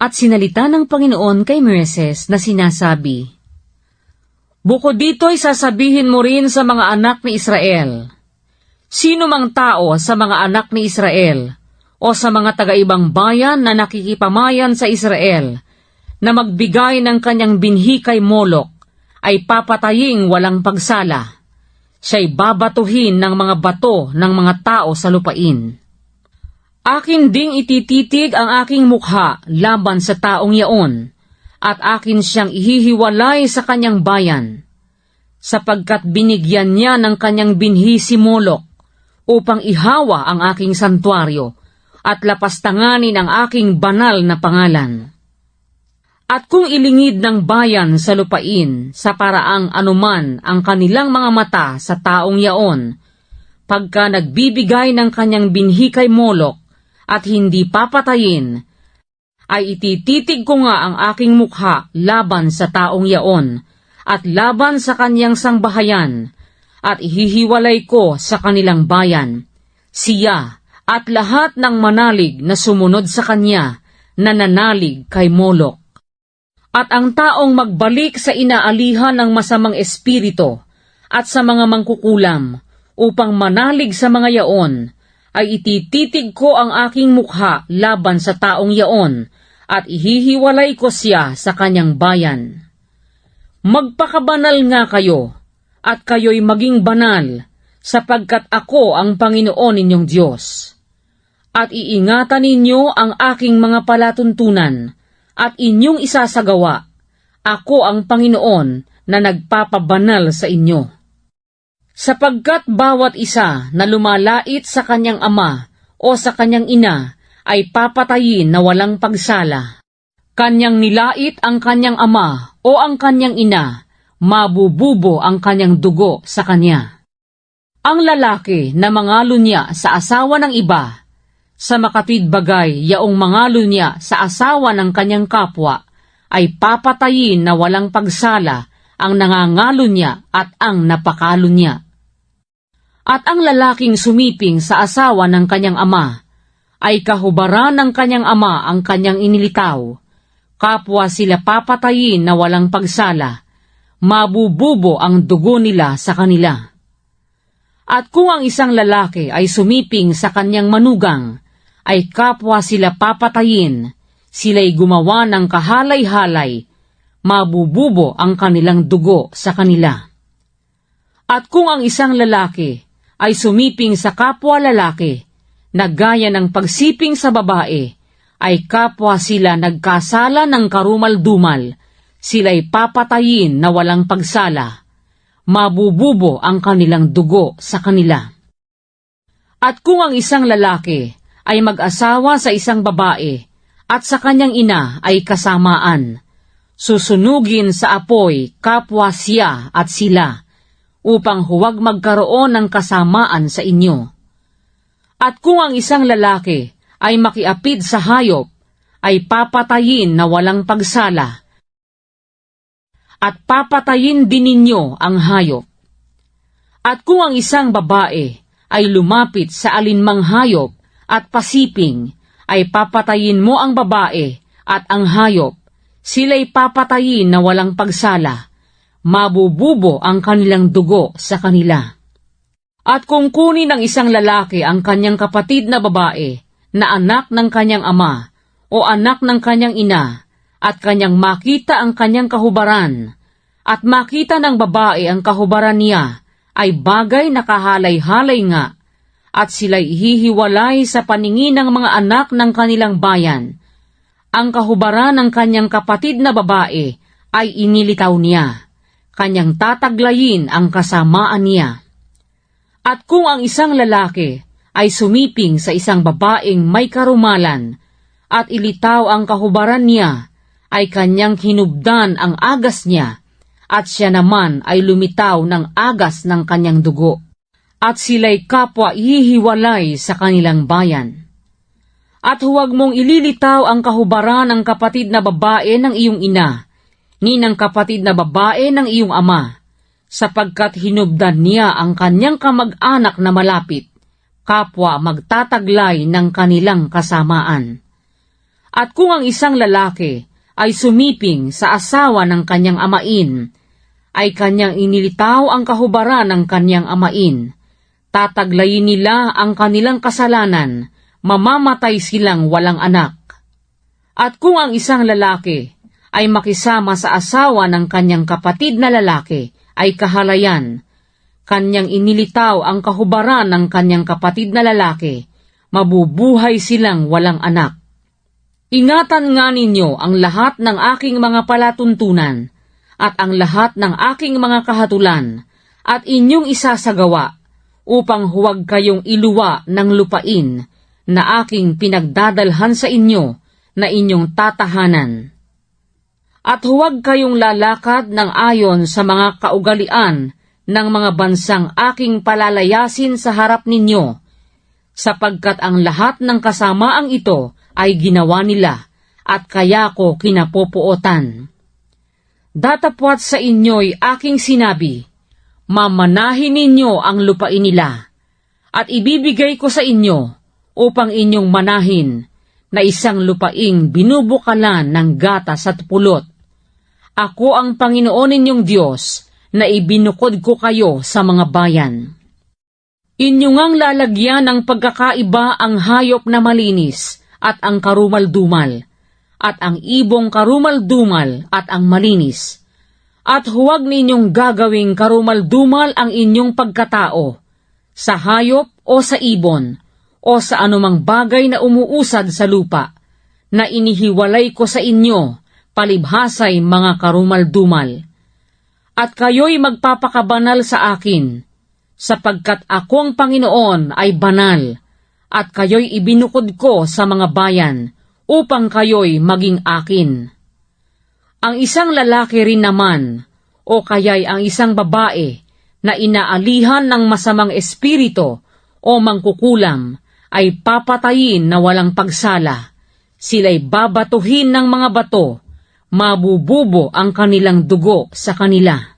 At sinalita ng Panginoon kay Moises na sinasabi, "Bukod dito'y sasabihin mo rin sa mga anak ni Israel, sino mang tao sa mga anak ni Israel o sa mga taga-ibang bayan na nakikipamayan sa Israel na magbigay ng kanyang binhi kay Molok ay papataying walang pagsala. Siya'y babatuhin ng mga bato ng mga tao sa lupain. Akin ding itititig ang aking mukha laban sa taong yaon, at akin siyang ihihiwalay sa kanyang bayan, sapagkat binigyan niya ng kanyang binhi si Molok upang ihawa ang aking santuaryo at lapastanganin ang aking banal na pangalan. At kung ilingid ng bayan sa lupain sa paraang anuman ang kanilang mga mata sa taong yaon, pagka nagbibigay ng kanyang binhi kay Molok at hindi papatayin, ay itititig ko nga ang aking mukha laban sa taong yaon at laban sa kanyang sangbahayan, at ihihiwalay ko sa kanilang bayan, siya at lahat ng manalig na sumunod sa kanya na nanalig kay Molok. At ang taong magbalik sa inaalihan ng masamang espiritu at sa mga mangkukulam upang manalig sa mga yaon, ay itititig ko ang aking mukha laban sa taong yaon at ihihiwalay ko siya sa kanyang bayan. Magpakabanal nga kayo, at kayo'y maging banal, sapagkat ako ang Panginoon ninyong Diyos. At iingatan ninyo ang aking mga palatuntunan, at inyong isasagawa. Ako ang Panginoon na nagpapabanal sa inyo. Sapagkat bawat isa na lumalait sa kanyang ama o sa kanyang ina ay papatayin na walang pagsala. Kanyang nilait ang kanyang ama o ang kanyang ina, mabububo ang kanyang dugo sa kanya. Ang lalaki na mangalo niya sa asawa ng iba, sa makatwid bagay yaong mangalo niya sa asawa ng kanyang kapwa, ay papatayin na walang pagsala ang nangangalo niya at ang napakalo niya. At ang lalaking sumiping sa asawa ng kanyang ama, ay kahubaran ng kanyang ama ang kanyang inilitaw. Kapwa sila papatayin na walang pagsala, mabububo ang dugo nila sa kanila. At kung ang isang lalaki ay sumiping sa kanyang manugang, ay kapwa sila papatayin, sila'y gumawa ng kahalay-halay, mabububo ang kanilang dugo sa kanila. At kung ang isang lalaki ay sumiping sa kapwa lalaki, na gaya ng pagsiping sa babae, ay kapwa sila nagkasala ng karumal-dumal, sila'y papatayin na walang pagsala, mabububo ang kanilang dugo sa kanila. At kung ang isang lalaki ay mag-asawa sa isang babae, at sa kanyang ina ay kasamaan, susunugin sa apoy kapwa siya at sila, upang huwag magkaroon ng kasamaan sa inyo. At kung ang isang lalaki ay makiapid sa hayop, ay papatayin na walang pagsala, at papatayin din ninyo ang hayop. At kung ang isang babae ay lumapit sa alinmang hayop at pasiping, ay papatayin mo ang babae at ang hayop, sila'y papatayin na walang pagsala, mabububo ang kanilang dugo sa kanila. At kung kunin ng isang lalaki ang kanyang kapatid na babae, na anak ng kanyang ama, o anak ng kanyang ina, at kanyang makita ang kanyang kahubaran, at makita ng babae ang kahubaran niya, ay bagay na kahalay-halay nga, at sila'y ihihiwalay sa paningin ng mga anak ng kanilang bayan. Ang kahubaran ng kanyang kapatid na babae ay inilitaw niya, kanyang tataglayin ang kasamaan niya. At kung ang isang lalaki ay sumiping sa isang babaeng may karumalan, at ilitaw ang kahubaran niya, ay kanyang hinubdan ang agas niya, at siya naman ay lumitaw ng agas ng kanyang dugo, at sila'y kapwa ihihiwalay sa kanilang bayan. At huwag mong ililitaw ang kahubaran ng kapatid na babae ng iyong ina, ni ng kapatid na babae ng iyong ama, sapagkat hinubdan niya ang kanyang kamag-anak na malapit, kapwa magtataglay ng kanilang kasamaan. At kung ang isang lalaki ay sumiping sa asawa ng kanyang amain, ay kanyang inilitaw ang kahubaran ng kanyang amain. Tataglayin nila ang kanilang kasalanan, mamamatay silang walang anak. At kung ang isang lalaki ay makisama sa asawa ng kanyang kapatid na lalaki, ay kahalayan. Kanyang inilitaw ang kahubaran ng kanyang kapatid na lalaki, mabubuhay silang walang anak. Ingatan nga ninyo ang lahat ng aking mga palatuntunan, at ang lahat ng aking mga kahatulan, at inyong isasagawa, upang huwag kayong iluwa ng lupain na aking pinagdadalhan sa inyo na inyong tatahanan. At huwag kayong lalakad ng ayon sa mga kaugalian ng mga bansang aking palalayasin sa harap ninyo, sapagkat ang lahat ng kasamaang ito ay ginawa nila, at kaya ko kinapopuotan. Datapwat sa inyo'y aking sinabi, mamanahin ninyo ang lupain nila, at ibibigay ko sa inyo upang inyong manahin na isang lupaing binubukalan ng gatas at pulot. Ako ang Panginoon ninyong Diyos na ibinukod ko kayo sa mga bayan. Inyo ngang lalagyan ng pagkakaiba ang hayop na malinis at ang karumal-dumal, at ang ibong karumal-dumal at ang malinis. At huwag ninyong gagawing karumal-dumal ang inyong pagkatao, sa hayop o sa ibon, o sa anumang bagay na umuusad sa lupa, na inihiwalay ko sa inyo, palibhasay mga karumal-dumal. At kayo'y magpapakabanal sa akin, sapagkat ako ang Panginoon ay banal, at kayo'y ibinukod ko sa mga bayan, upang kayo'y maging akin. Ang isang lalaki rin naman, o kaya'y ang isang babae, na inaalihan ng masamang espiritu o mangkukulam, ay papatayin na walang pagsala. Sila'y babatuhin ng mga bato, mabububo ang kanilang dugo sa kanila.